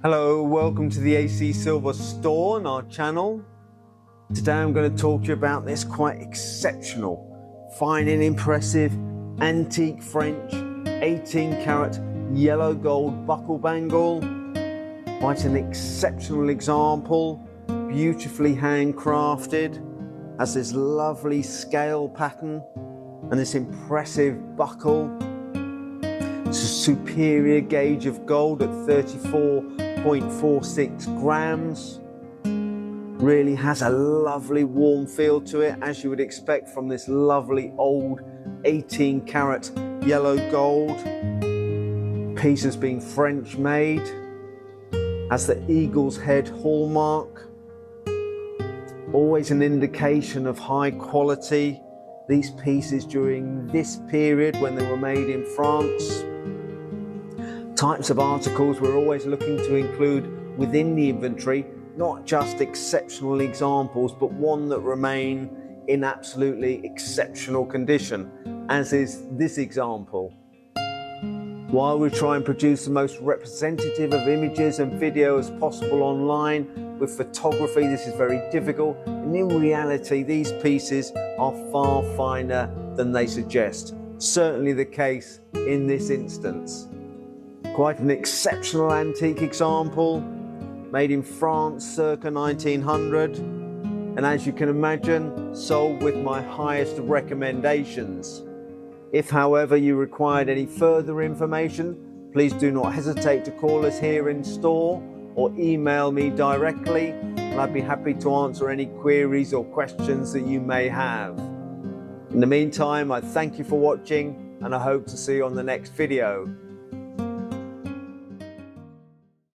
Hello, welcome to the AC Silver store on our channel. Today I'm going to talk to you about this quite exceptional, fine and impressive, antique French 18 karat yellow gold buckle bangle. Quite an exceptional example, beautifully handcrafted, has this lovely scale pattern and this impressive buckle. It's a superior gauge of gold at 34.46 grams. Really has a lovely warm feel to it, as you would expect from this lovely old 18 karat yellow gold. Piece has been French made, has the eagle's head hallmark. Always an indication of high quality. These pieces during this period when they were made in France. Types of articles we're always looking to include within the inventory, not just exceptional examples, but one that remain in absolutely exceptional condition, as is this example. While we try and produce the most representative of images and video as possible online, with photography this is very difficult, and in reality these pieces are far finer than they suggest. Certainly the case in this instance. Quite an exceptional antique example, made in France circa 1900, and as you can imagine, sold with my highest recommendations. If, however, you required any further information, please do not hesitate to call us here in store or email me directly, and I'd be happy to answer any queries or questions that you may have. In the meantime, I thank you for watching, and I hope to see you on the next video.